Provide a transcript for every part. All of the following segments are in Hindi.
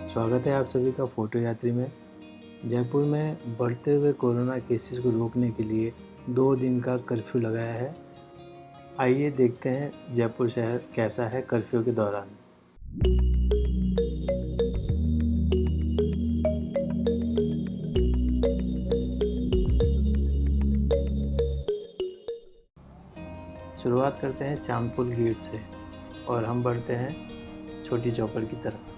स्वागत है आप सभी का फ़ोटो यात्री में। जयपुर में बढ़ते हुए कोरोना केसेस को रोकने के लिए 2 दिन का कर्फ्यू लगाया है। आइए देखते हैं जयपुर शहर कैसा है कर्फ्यू के दौरान। शुरुआत करते हैं चांदपुल गेट से और हम बढ़ते हैं छोटी चौपड़ की तरफ।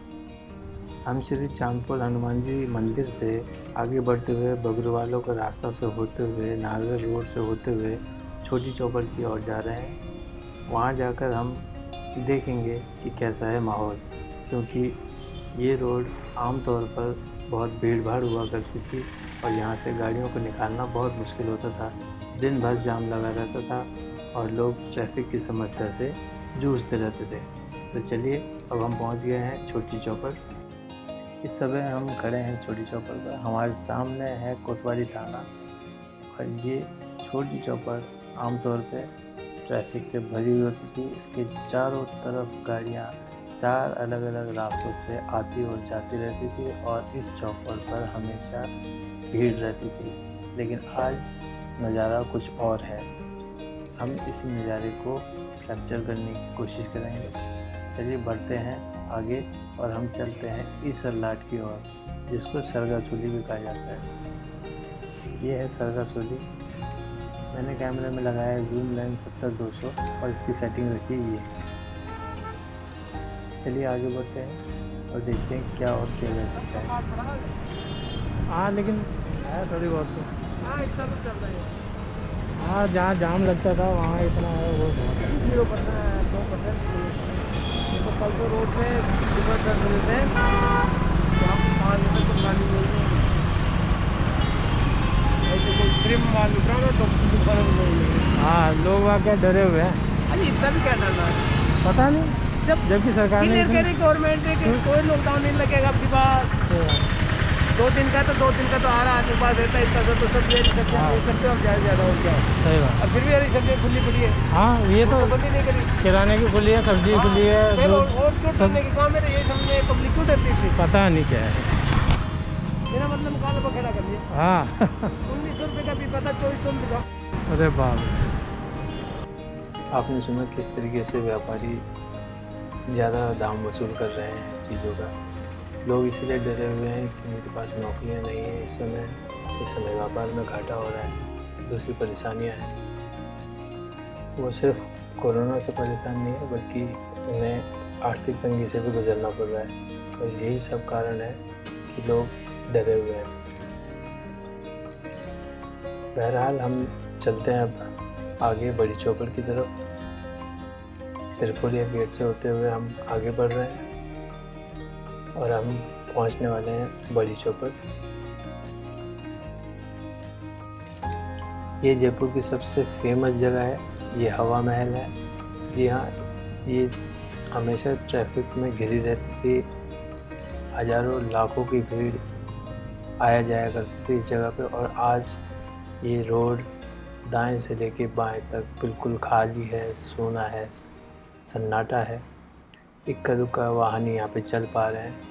हम श्री चांदपुल हनुमान जी मंदिर से आगे बढ़ते हुए बगरवालों का रास्ता से होते हुए नागर रोड से होते हुए छोटी चौपड़ की ओर जा रहे हैं। वहाँ जाकर हम देखेंगे कि कैसा है माहौल, क्योंकि ये रोड आमतौर पर बहुत भीड़ भाड़ हुआ करती थी और यहाँ से गाड़ियों को निकालना बहुत मुश्किल होता था। दिन भर जाम लगा रहता था और लोग ट्रैफिक की समस्या से जूझते रहते थे। तो चलिए अब हम पहुँच गए हैं छोटी चौपड़। इस समय हम खड़े हैं छोटी चौपड़ पर। हमारे सामने है कोतवाली थाना और ये छोटी चौपड़ आमतौर पे ट्रैफिक से भरी हुई होती थी। इसके चारों तरफ गाड़ियाँ 4 अलग अलग रास्तों से आती और जाती रहती थी और इस चौपड़ पर हमेशा भीड़ रहती थी। लेकिन आज नज़ारा कुछ और है। हम इसी नज़ारे को कैप्चर करने की कोशिश करेंगे। चलिए बढ़ते हैं आगे और हम चलते हैं ईसर लाट की ओर, जिसको सरगासुली भी कहा जाता है। ये है सरगासुली। मैंने कैमरे में लगाया है जूम लेंस 70-200 और इसकी सेटिंग रखी हुई है। चलिए आगे बढ़ते हैं और देखते हैं क्या और किया जा सकता है। हाँ, लेकिन है थोड़ी बहुत तो। हाँ, इतना तो चल रहा है। हाँ, जहाँ जाम लगता था वहाँ इतना है, वो बहुत है। 0%, 2%। तो कल तो रोड पे सुबह 10 बजे से शाम 5 बजे तक गाड़ी मिली। ऐसे कोई ट्रिम मार निकला ना तो दुकान में नहीं। हाँ, लोग वाक़ई डरे हुए हैं। अरे इतना भी क्या डरना है? पता नहीं, जबकि सरकार ने क्लियर करे गवर्नमेंट ने कि कोई लॉकडाउन नहीं लगेगा अब की बात। 2 दिन का तो आ रहा है, पास रहता है इतना तो सब ले सकते हैं, सकते हो ज़्यादा हो क्या। सही बात। अब फिर भी हरी सब्जी खुली पड़ी है। हाँ, ये तो बंदी नहीं करी। किराने की खुली है, सब्जी की खुली है, फिर दूध और क्यों करने की काम है? ये समझे पब्लिक क्यों डरती थी? पता नहीं क्या है। मेरा मतलब काला बखेड़ा कर दिया। हाँ 1900 रुपये का भी पता, 2400 में दिखाओ। अरे बाप रे। आपने सुना किस तरीके से व्यापारी ज़्यादा दाम वसूल कर रहे हैं चीज़ों का। लोग इसीलिए डरे हुए हैं कि उनके पास नौकरियां नहीं हैं। इस समय व्यापार में घाटा हो रहा है। दूसरी परेशानियां हैं। वो सिर्फ कोरोना से परेशान नहीं है, बल्कि उन्हें आर्थिक तंगी से भी गुजरना पड़ रहा है। और यही सब कारण है कि लोग डरे हुए हैं। बहरहाल हम चलते हैं अब आगे बड़ी चौपड़ की तरफ। त्रिपुलिया गेट से होते हुए हम आगे बढ़ रहे हैं और हम पहुंचने वाले हैं बड़ी चौपड़। ये जयपुर की सबसे फेमस जगह है। ये हवा महल है। जी हाँ, ये हमेशा ट्रैफिक में घिरी रहती थी। हज़ारों लाखों की भीड़ आया जाया करती थी इस जगह पे। और आज ये रोड दाएं से लेके बाएं तक बिल्कुल खाली है, सूना है, सन्नाटा है। इक्का दुक्का वाहन यहाँ पे चल पा रहे हैं।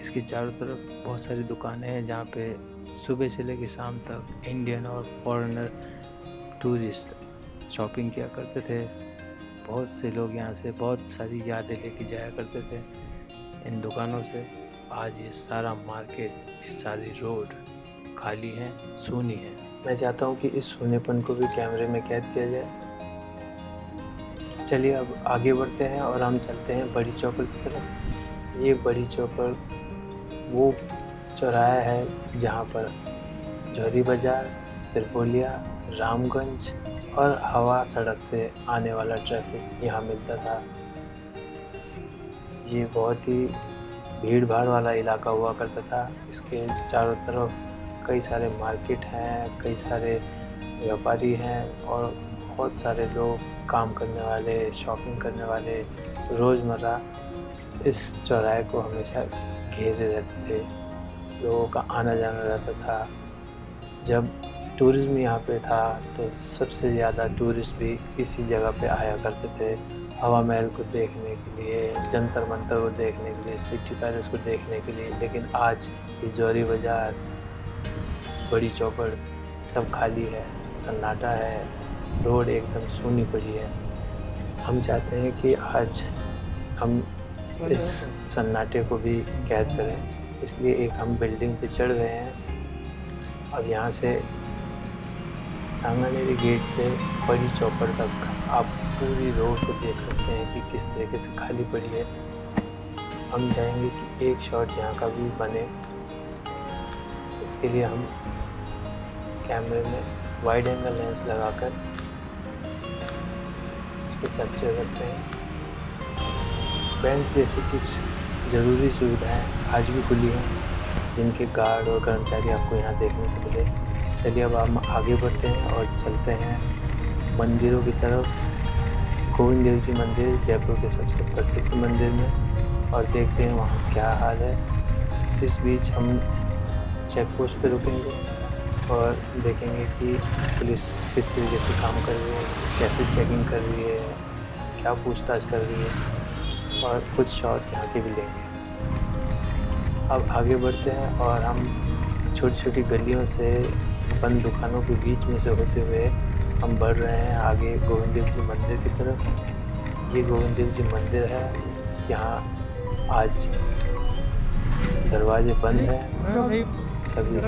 इसके चारों तरफ बहुत सारी दुकानें हैं जहाँ पे सुबह से लेकर शाम तक इंडियन और फॉरेनर टूरिस्ट शॉपिंग किया करते थे। बहुत से लोग यहाँ से बहुत सारी यादें लेके जाया करते थे इन दुकानों से। आज ये सारा मार्केट, ये सारी रोड खाली है, सूनी है। मैं चाहता हूँ कि इस सूनेपन को भी कैमरे में कैद किया जाए। चलिए अब आगे बढ़ते हैं और हम चलते हैं बड़ी चौपड़ की तरफ। ये बड़ी चौपड़ वो चौराहा है जहाँ पर जौहरी बाज़ार, त्रिपोलिया, रामगंज और हवा सड़क से आने वाला ट्रैफिक यहाँ मिलता था। ये बहुत ही भीड़ भाड़ वाला इलाका हुआ करता था। इसके चारों तरफ कई सारे मार्केट हैं, कई सारे व्यापारी हैं और बहुत सारे लोग काम करने वाले, शॉपिंग करने वाले रोज़मर्रा इस चौराहे को हमेशा घेरे रहते थे। लोगों का आना जाना रहता था। जब टूरिज़्म यहाँ पे था तो सबसे ज़्यादा टूरिस्ट भी इसी जगह पे आया करते थे हवा महल को देखने के लिए, जंतर मंतर को देखने के लिए, सिटी पैलेस को देखने के लिए। लेकिन आज ये जौहरी बाज़ार, बड़ी चौपड़ सब खाली है, सन्नाटा है, रोड एकदम सूनी पड़ी है। हम चाहते हैं कि आज हम इस सन्नाटे को भी कैद करें, इसलिए एक हम बिल्डिंग पे चढ़ गए हैं। अब यहाँ से सांगानेरी गेट से बड़ी चौपड़ तक आप पूरी रोड को देख सकते हैं कि किस तरीके से खाली पड़ी है। हम चाहेंगे कि एक शॉट यहाँ का भी बने। इसके लिए हम कैमरे में वाइड एंगल लेंस लगाकर इसको कैप्चर करते हैं। बैंक जैसी कुछ ज़रूरी सुविधाएं आज भी खुली हैं, जिनके गार्ड और कर्मचारी आपको यहाँ देखने को मिले। चलिए अब हम आगे बढ़ते हैं और चलते हैं मंदिरों की तरफ। गोविंद देव जी मंदिर जयपुर के सबसे प्रसिद्ध मंदिर में, और देखते हैं वहाँ क्या हाल है। इस बीच हम चेक पोस्ट पर रुकेंगे और देखेंगे कि पुलिस किस तरीके से काम कर रही है, कैसे चेकिंग कर रही है, क्या पूछताछ कर रही है, और कुछ शॉट यहाँ के भी लेंगे। अब आगे बढ़ते हैं और हम छोटी छोटी गलियों से, बंद दुकानों के बीच में से होते हुए हम बढ़ रहे हैं आगे गोविंद देव जी मंदिर की तरफ। ये गोविंद देव जी मंदिर है, यहाँ आज दरवाजे बंद हैं सभी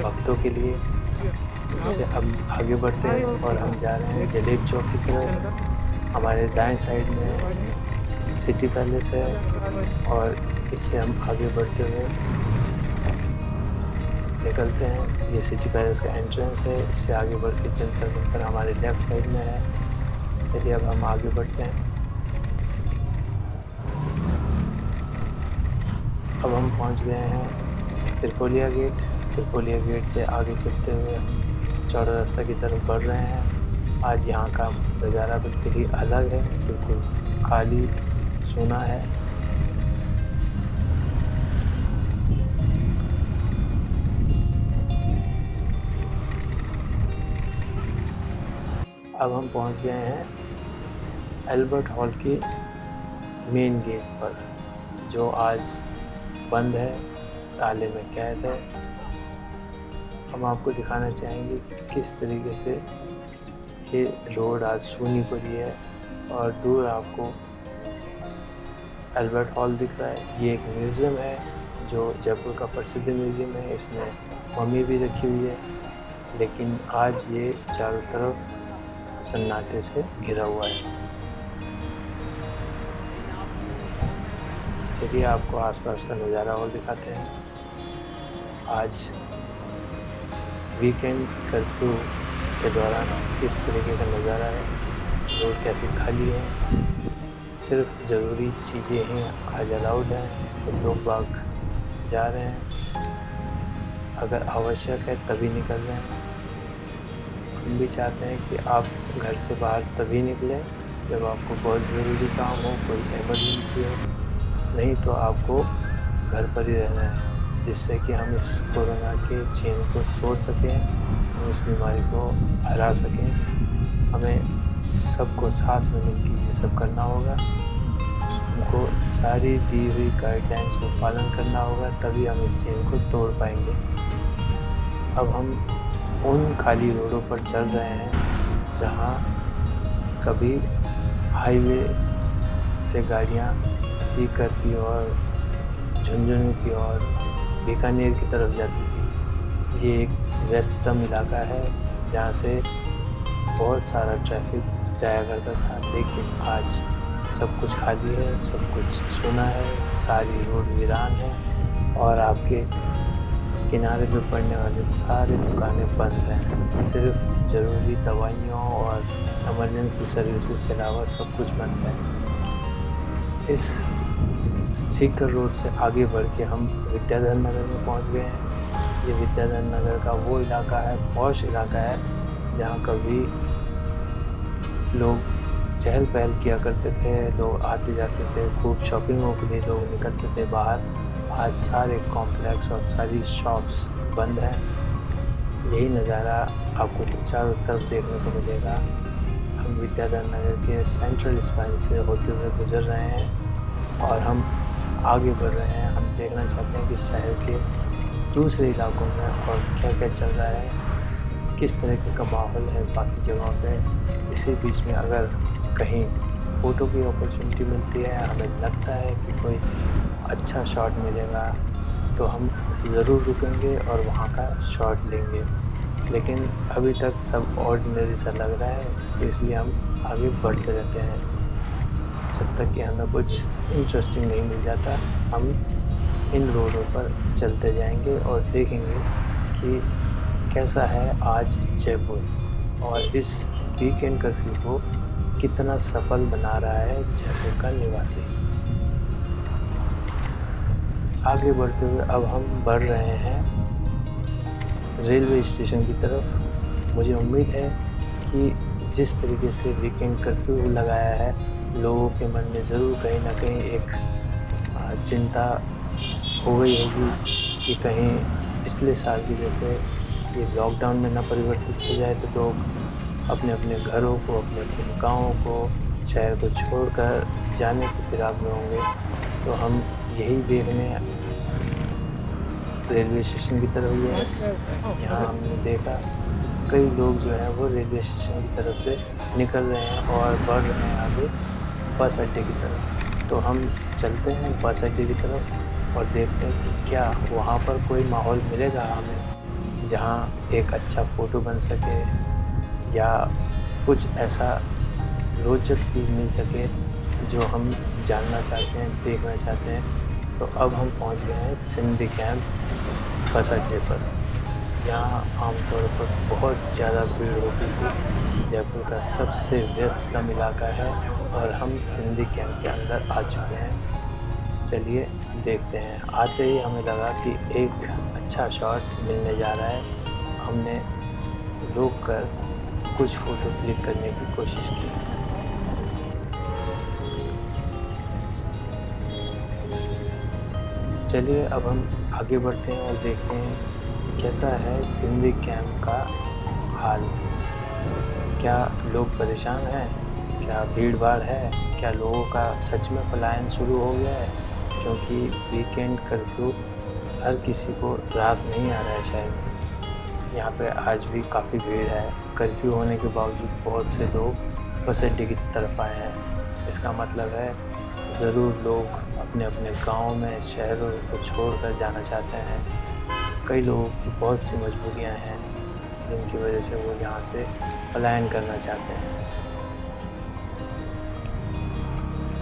भक्तों के लिए। इससे अब आगे बढ़ते हैं और हम जा रहे हैं जलेब चौक की तरफ। हमारे दाएं साइड में सिटी पैलेस है और इससे हम आगे बढ़ते हुए निकलते हैं। ये सिटी पैलेस का एंट्रेंस है। इससे आगे बढ़ के जंतर मंतर हमारे लेफ़्ट साइड में है। चलिए अब हम आगे बढ़ते हैं। अब हम पहुंच गए हैं त्रिपोलिया गेट। त्रिपोलिया गेट से आगे चलते हुए चौड़ा रास्ता की तरफ बढ़ रहे हैं। आज यहाँ का नज़ारा बिल्कुल ही अलग है, बिल्कुल खाली सूना है। अब हम पहुँच गए हैं एल्बर्ट हॉल के मेन गेट पर, जो आज बंद है, ताले में कैद है। हम आपको दिखाना चाहेंगे कि किस तरीके से ये रोड आज सूनी पड़ी है और दूर आपको एल्बर्ट हॉल दिख रहा है। ये एक म्यूज़ियम है जो जयपुर का प्रसिद्ध म्यूज़ियम है। इसमें मम्मी भी रखी हुई है, लेकिन आज ये चारों तरफ सन्नाटे से घिरा हुआ है। चलिए आपको आसपास का नज़ारा और दिखाते हैं। आज वीकेंड कर्फ्यू के दौरान किस तरीके का नज़ारा है, रोड कैसे खाली है, सिर्फ ज़रूरी चीज़ें ही आज अलाउड हैं, तो लोग बाग जा रहे हैं। अगर आवश्यक है तभी निकल रहे हैं। हम भी चाहते हैं कि आप घर से बाहर तभी निकलें जब आपको बहुत ज़रूरी काम हो, कोई इमरजेंसी हो, नहीं तो आपको घर पर ही रहना है, जिससे कि हम इस कोरोना के चेन को तोड़ सकें, हम इस बीमारी को हरा सकें। हमें सबको साथ में मिलकर ये सब करना होगा। हमको सारी दी हुई गाइडलाइंस का पालन करना होगा, तभी हम इस चेन को तोड़ पाएंगे। अब हम उन खाली रोडों पर चल रहे हैं जहां कभी हाईवे से गाड़ियां सीकर की ओर, झुंझुनू की ओर, बीकानेर की तरफ जाती थी। ये एक व्यस्ततम इलाका है जहां से बहुत सारा ट्रैफिक जाया करता था, लेकिन आज सब कुछ खाली है, सब कुछ सूना है, सारी रोड वीरान है और आपके किनारे पे पड़ने वाले सारे दुकानें बंद हैं। सिर्फ ज़रूरी दवाइयों और इमरजेंसी सर्विसेज के अलावा सब कुछ बंद है। इस सीकर रोड से आगे बढ़ के हम विद्याधर नगर में पहुंच गए हैं। ये विद्याधर नगर का वो इलाका है, पॉश इलाका है, जहां कभी लोग चहल पहल किया करते थे, लोग आते जाते थे, खूब शॉपिंगों के लिए लोग निकलते थे बाहर। आज सारे कॉम्प्लेक्स और सारी शॉप्स बंद हैं। यही नज़ारा आपको चारों तरफ देखने को मिलेगा। हम हम विद्याधर नगर के सेंट्रल स्पाइन से होते हुए गुजर रहे हैं और हम आगे बढ़ रहे हैं। हम देखना चाहते हैं कि शहर के दूसरे इलाकों में और क्या क्या चल रहा है, किस तरीके का माहौल है बाकी जगहों पे। इसी बीच में अगर कहीं फ़ोटो की अपॉर्चुनिटी मिलती है, हमें लगता है कि कोई अच्छा शॉट मिलेगा तो हम ज़रूर रुकेंगे और वहाँ का शॉट लेंगे। लेकिन अभी तक सब ऑर्डिनरी सा लग रहा है, तो इसलिए हम आगे बढ़ते रहते हैं। जब तक कि हमें कुछ इंटरेस्टिंग नहीं मिल जाता, हम इन रोडों पर चलते जाएंगे और देखेंगे कि कैसा है आज जयपुर और इस वीकेंड कर्फ्यू को कितना सफल बना रहा है जयपुर का निवासी। आगे बढ़ते हुए अब हम बढ़ रहे हैं रेलवे स्टेशन की तरफ। मुझे उम्मीद है कि जिस तरीके से वीकेंड कर्फ्यू लगाया है, लोगों के मन में ज़रूर कहीं ना कहीं एक चिंता हो गई होगी कि कहीं पिछले साल की जैसे ये लॉकडाउन में ना परिवर्तित हो जाए, तो लोग अपने अपने घरों को, अपने अपने गाँवों को, शहर को छोड़कर जाने की फिराक में होंगे। तो हम यही देखने रेलवे स्टेशन की तरफ हुए हैं। यहाँ हमने देखा कई लोग जो हैं वो रेलवे स्टेशन की तरफ से निकल रहे हैं और बढ़ रहे हैं आगे बस अड्डे की तरफ। तो हम चलते हैं बस अड्डे की तरफ और देखते हैं कि क्या वहाँ पर कोई माहौल मिलेगा हमें जहाँ एक अच्छा फ़ोटो बन सके या कुछ ऐसा रोचक चीज़ मिल सके जो हम जानना चाहते हैं, देखना चाहते हैं। तो अब हम पहुँच गए हैं सिंधी कैंप बस अड्डे पर। यहाँ आमतौर पर बहुत ज़्यादा भीड़ होती थी। जयपुर का सबसे व्यस्ततम इलाका है और हम सिंधी कैंप के अंदर आ चुके हैं। चलिए देखते हैं। आते ही हमें लगा कि एक अच्छा शॉट मिलने जा रहा है। हमने रुक कर कुछ फ़ोटो क्लिक करने की कोशिश की। चलिए अब हम आगे बढ़ते हैं और देखते हैं कैसा है सिंधी कैंप का हाल। क्या लोग परेशान हैं? क्या भीड़ भाड़ है? क्या लोगों का सच में पलायन शुरू हो गया है? क्योंकि वीकेंड कर्फ्यू हर किसी को रास नहीं आ रहा है शहर में। यहाँ पे आज भी काफ़ी भीड़ है। कर्फ्यू होने के बावजूद बहुत से लोग बस अड्डे की तरफ आए हैं। इसका मतलब है ज़रूर लोग अपने अपने गाँव में, शहरों को छोड़कर जाना चाहते हैं। कई लोगों की बहुत सी मजबूरियाँ हैं जिनकी वजह से वो यहाँ से पलायन करना चाहते हैं।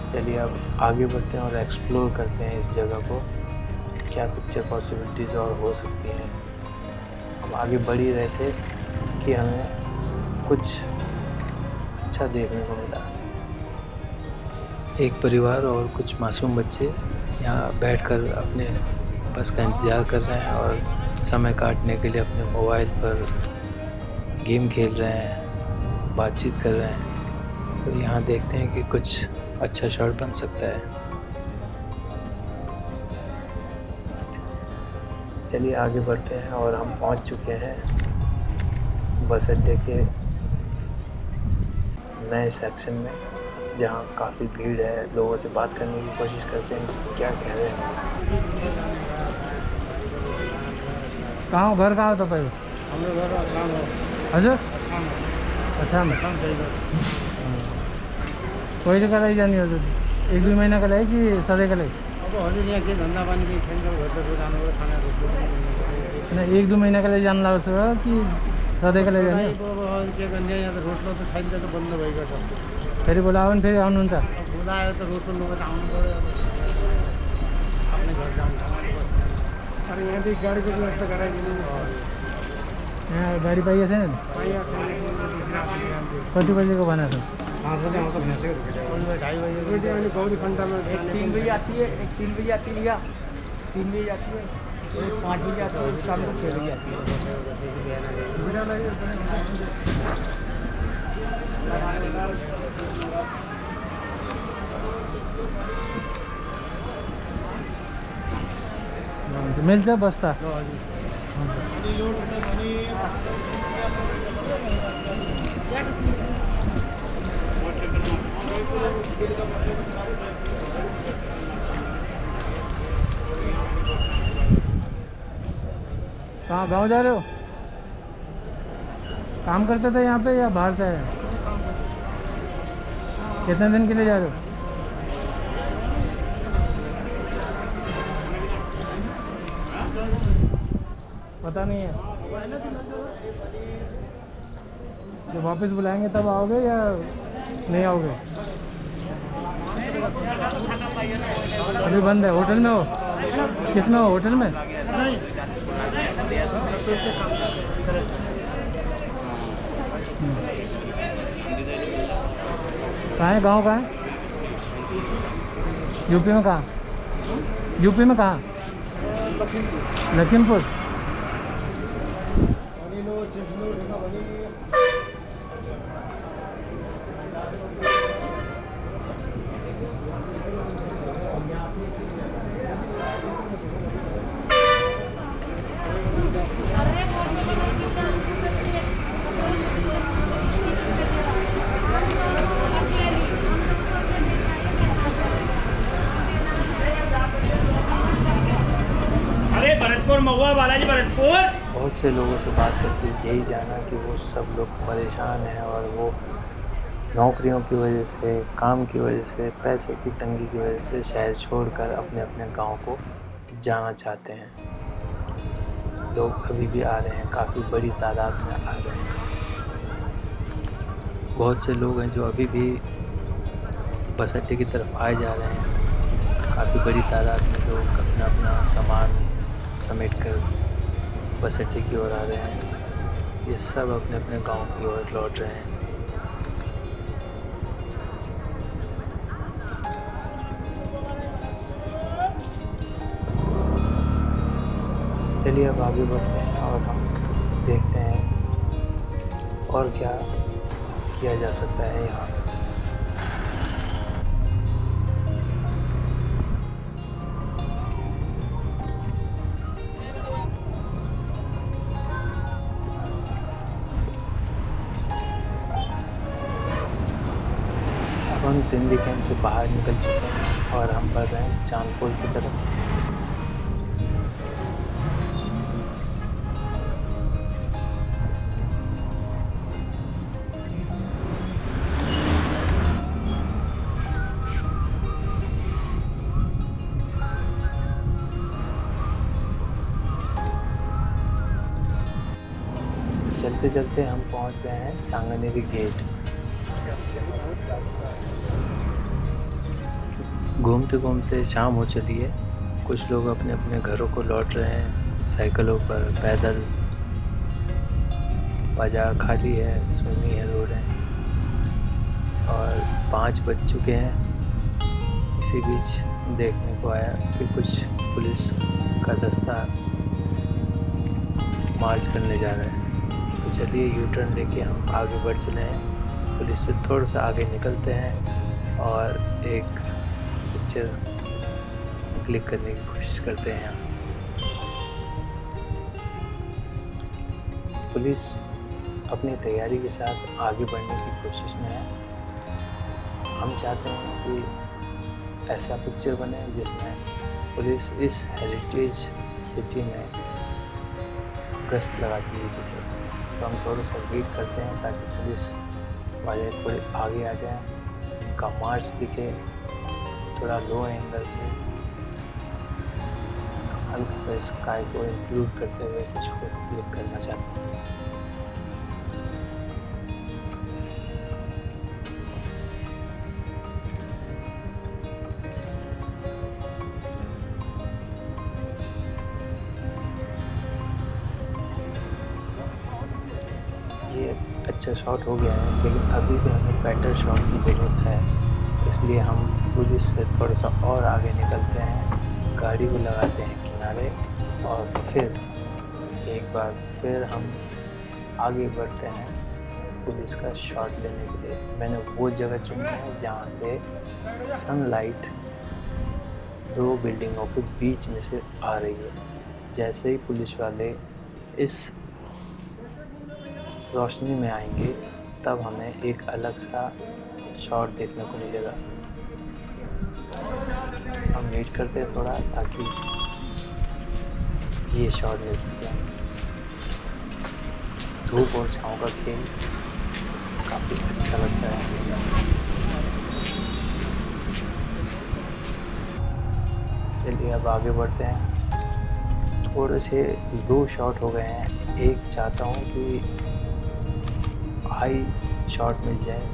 चलिए अब आगे बढ़ते हैं और एक्सप्लोर करते हैं इस जगह को। क्या पिक्चर पॉसिबिलिटीज़ और हो सकती हैं। हम आगे बढ़ ही रहे थे कि हमें कुछ अच्छा देखने को मिला। एक परिवार और कुछ मासूम बच्चे यहाँ बैठकर अपने बस का इंतज़ार कर रहे हैं और समय काटने के लिए अपने मोबाइल पर गेम खेल रहे हैं, बातचीत कर रहे हैं। तो यहाँ देखते हैं कि कुछ अच्छा शॉट बन सकता है। चलिए आगे बढ़ते हैं और हम पहुँच चुके हैं बस अड्डे के नए सेक्शन में, जहाँ काफ़ी भीड़ है। लोगों से बात करने की कोशिश करते हैं कि क्या कह रहे हैं। कहाँ घर कहाँ हो तपाईँ? हाम्रो घर असम हो। हजुर असम अच्छा चाहिए। कहिलेका लागि जाने हजुर? 1-2 महिनाका लागि कि सधैँका लागि? अब हजुर यहाँ के धन्दा पानी केही छैन, घरतिर जानु खाना रोटी 1-2 महिनाका लागि जानु लाग्छ कि सधैँका लागि जाने? अब के गर्ने, यहाँ त रोटलो त छैन, त बन्द भएको छ। फेरि बोलायो भने फेरि आउनुहुन्छ? अब बोलायो त रोटलो लिएर त आउनु पऱ्यो। आफ्नै घर जानु अरे यहाँदेखि गाडीको व्यवस्था गराइदिनु। यहाँ गाडी पाइएको छैन? कति बजेको भनेको छ? 5 बजे आउँछ भनेको 2:30 बजे। रोटी अनि गौरी खण्डमा 3 बजे आती है, 3 बजे आती है या 3 बजे आती है, 5 बजे आती है, शाम को 6 बजे आती है। मिल्छ बस्ता? कहाँ गांव जा रहे हो? काम करते थे यहाँ पे या बाहर से आए? कितने दिन के लिए जा रहे हो? पता नहीं है। जब वापस बुलाएंगे तब आओगे या नहीं आओगे? अभी बंद है। होटल में हो? किस में हो? होटल में? कहाँ है? गाँव कहाँ है? यूपी में कहाँ? यूपी में कहाँ? लखीमपुर। अरे भरतपुर महुआ बालाजी भरतपुर। बहुत से लोगों से बात करके यही जाना कि वो सब लोग परेशान हैं और वो नौकरियों की वजह से, काम की वजह से, पैसे की तंगी की वजह से शहर छोड़कर अपने अपने गांव को जाना चाहते हैं। लोग अभी भी आ रहे हैं, काफ़ी बड़ी तादाद में आ रहे हैं। बहुत से लोग हैं जो अभी भी बस अड्डे की तरफ आए जा रहे हैं। काफ़ी बड़ी तादाद में लोग अपना अपना सामान समेट कर बस अड्डे की ओर आ रहे हैं। ये सब अपने अपने गांव की ओर लौट रहे हैं। चलिए अब आगे बढ़ते हैं और हम देखते हैं और क्या किया जा सकता है यहाँ। अब हम सिंधी कैंप से बाहर निकल चुके हैं और हम बढ़ रहे हैं चांदपुर की तरफ। चलते चलते हम पहुंच गए हैं सांगनेरी गेट। घूमते घूमते शाम हो चली है। कुछ लोग अपने अपने घरों को लौट रहे हैं साइकिलों पर, पैदल। बाज़ार खाली है, सुनी है रोडें और 5 बज चुके हैं। इसी बीच देखने को आया कि कुछ पुलिस का दस्ता मार्च करने जा रहा है। तो चलिए यू टर्न लेके हम आगे बढ़ चले हैं। पुलिस से थोड़ा सा आगे निकलते हैं और एक पिक्चर क्लिक करने की कोशिश करते हैं। पुलिस अपनी तैयारी के साथ आगे बढ़ने की कोशिश में है। हम चाहते हैं कि ऐसा पिक्चर बने जिसमें पुलिस इस हेरिटेज सिटी में गश्त लगाती हुई दिखे। तो हम थोड़ा सा वेट करते हैं ताकि पुलिस वाले थोड़े आगे आ जाएं, उनका मार्च दिखे थोड़ा लो एंगल से, हल्का सा स्काई को इंक्लूड करते हुए कुछ को क्लिक करना चाहते हैं। ये अच्छा शॉट हो गया है, लेकिन अभी भी हमें बेटर शॉट की ज़रूरत है। इसलिए हम पुलिस से थोड़ा सा और आगे निकलते हैं, गाड़ी को लगाते हैं किनारे और फिर एक बार फिर हम आगे बढ़ते हैं पुलिस का शॉट लेने के लिए। मैंने वो जगह चुनी है जहाँ पे सनलाइट 2 बिल्डिंगों के बीच में से आ रही है। जैसे ही पुलिस वाले इस रोशनी में आएंगे तब हमें एक अलग सा शॉट देखने को मिलेगा। हम वेट करते हैं थोड़ा ताकि ये शॉट मिल सके। धूप और छाँव का खेल काफ़ी अच्छा लगता है। चलिए अब आगे बढ़ते हैं। थोड़े से 2 शॉट हो गए हैं। एक चाहता हूँ कि हाई शॉट मिल जाए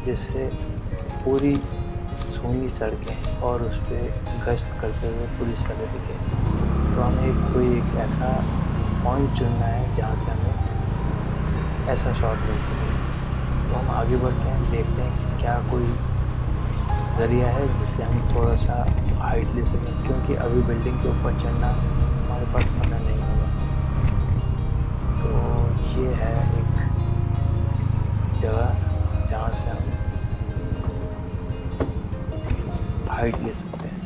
जिससे पूरी सूनी सड़कें और उस पर गश्त करते हुए पुलिस वाले दिखे। तो हमें कोई एक ऐसा पॉइंट चुनना है जहाँ से हमें ऐसा शॉट मिल सके। तो हम आगे बढ़ते हैं, देखते हैं क्या कोई ज़रिया है जिससे हम थोड़ा सा हाइट ले सकें, क्योंकि अभी बिल्डिंग के ऊपर चढ़ना हमारे पास समय नहीं होगा। तो ये है एक जगह जहाँ से हम हाइट ले सकते हैं।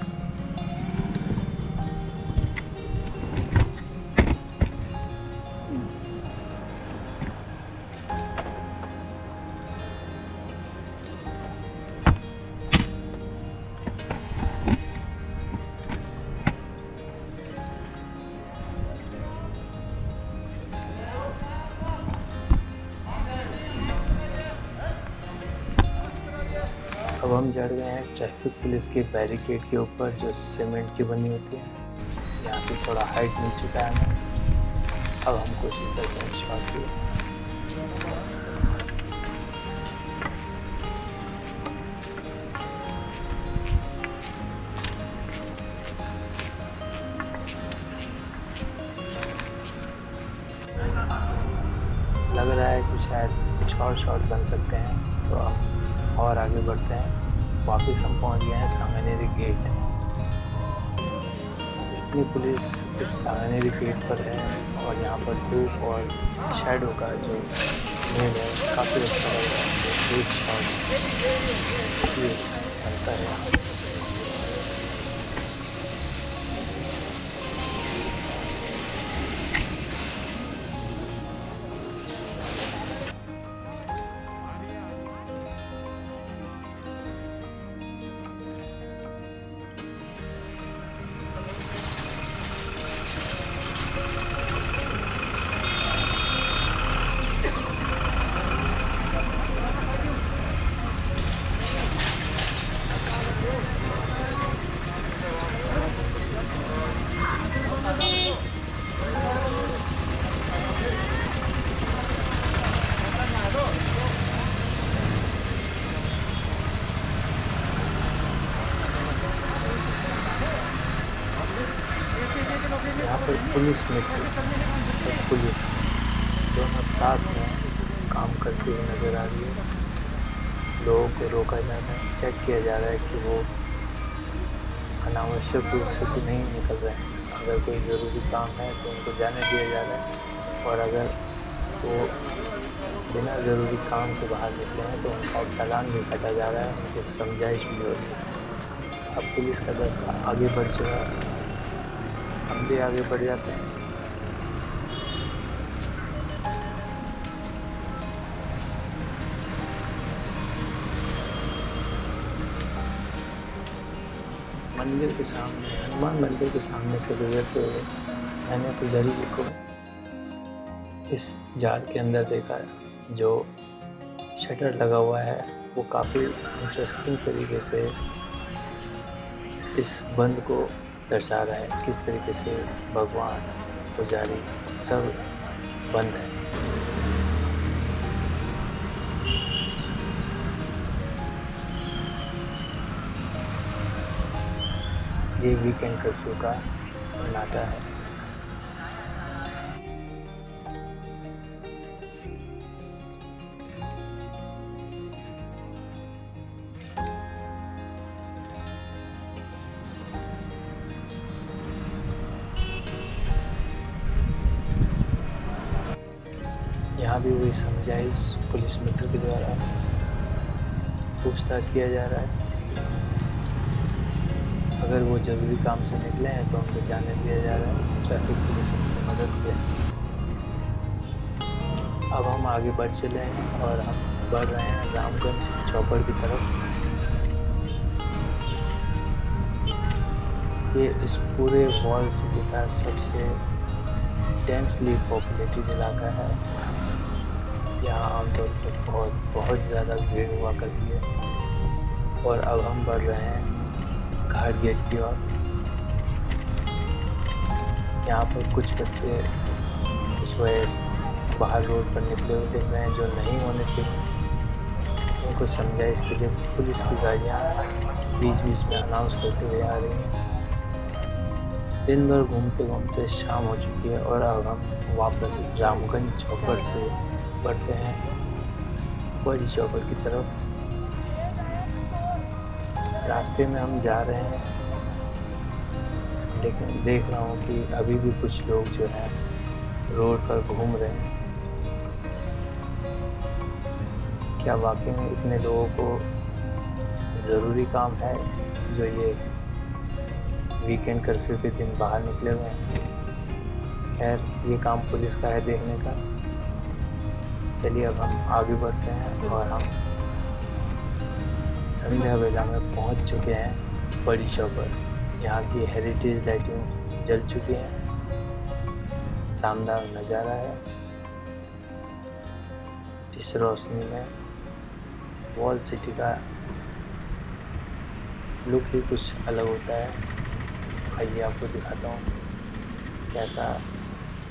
अब हम चढ़ गए हैं ट्रैफिक पुलिस के बैरिकेड के ऊपर जो सीमेंट की बनी होती है। यहाँ से थोड़ा हाइट मिल चुका है हमें। अब हम कोशिश करते हैं शॉट की। लग रहा है कि शायद कुछ और शॉट बन सकते हैं, तो हम और आगे बढ़ते हैं। वापस हम पहुंच गए हैं सांगानेरी गेट। इतनी पुलिस इस सांगानेरी गेट पर है और यहाँ पर धूप और शैडो का जो मेल है काफ़ी अच्छा लग रहा है। एक शॉट ये बनता है। यहाँ पर पुलिस मित्र और पुलिस दोनों साथ में काम करते हुए नज़र आ रही है। लोगों को रोका जा रहा है, चेक किया जा रहा है कि वो अनावश्यक रूप से तो नहीं निकल रहे हैं। अगर कोई ज़रूरी काम है तो उनको जाने दिया जा रहा है, और अगर वो बिना ज़रूरी काम के बाहर निकले हैं तो उनका चालान भी काटा जा रहा है, उनकी समझाइश भी हो रही है। अब पुलिस का दस्ता आगे बढ़ चुका है, हम भी आगे बढ़ जाते हैं। मंदिर के सामने, हनुमान मंदिर के सामने से गुजरते हुए मैंने पुजारी जी को इस जाल के अंदर देखा है। जो शटर लगा हुआ है वो काफ़ी इंटरेस्टिंग तरीके से इस बंद को दर्शा रहा है, किस तरीके से भगवान, पुजारी सब बंद है। ये वीकेंड कर्फ्यू का सन्नाटा है। यहाँ भी वही समझाइश पुलिस मित्र के द्वारा पूछताछ किया जा रहा है। अगर वो ज़रूरी काम से निकले हैं तो उनको जाने दिया जा रहा है, ट्रैफिक पुलिस उनकी मदद किया। अब हम आगे बढ़ चले हैं और हम बढ़ रहे हैं रामगंज चौपड़ की तरफ। ये इस पूरे वॉल सिटी का सबसे डेंसली पॉपुलेटेड इलाका है। यहाँ आमतौर पर बहुत ज़्यादा भीड़ हुआ करती है। और अब हम बढ़ रहे हैं घाट गेट की ओर। यहाँ पर कुछ बच्चे इस वजह से बाहर रोड पर निकले हुए दिख रहे हैं जो नहीं होने चाहिए। उनको समझाइश के लिए पुलिस की गाड़ियाँ बीच बीच में अनाउंस करते हुए आ रही हैं। दिन भर घूमते घूमते शाम हो चुकी है और अब हम वापस रामगंज चौपड़ से बढ़ते हैं बड़ी चौपड़ की तरफ। रास्ते में हम जा रहे हैं, लेकिन देख रहा हूँ कि अभी भी कुछ लोग जो हैं रोड पर घूम रहे हैं। क्या वाकई में इतने लोगों को ज़रूरी काम है जो ये वीकेंड कर्फ्यू के दिन बाहर निकले हुए हैं? खैर, ये काम पुलिस का है देखने का। चलिए अब हम आगे बढ़ते हैं और हम संध्या बेला में पहुंच चुके हैं बड़ी चौपड़। यहाँ की हेरिटेज लाइटिंग जल चुकी है। शानदार नज़ारा है। इस रोशनी में वॉल सिटी का लुक ही कुछ अलग होता है। आइए आपको दिखाता हूँ कैसा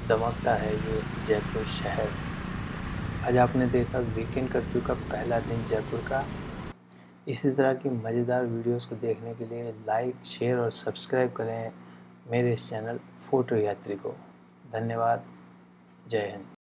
दमकता है ये जयपुर शहर। आज आपने देखा वीकेंड कर्फ्यू का पहला दिन जयपुर का। इसी तरह की मज़ेदार वीडियोस को देखने के लिए लाइक, शेयर और सब्सक्राइब करें मेरे इस चैनल फोटो यात्री को। धन्यवाद। जय हिंद।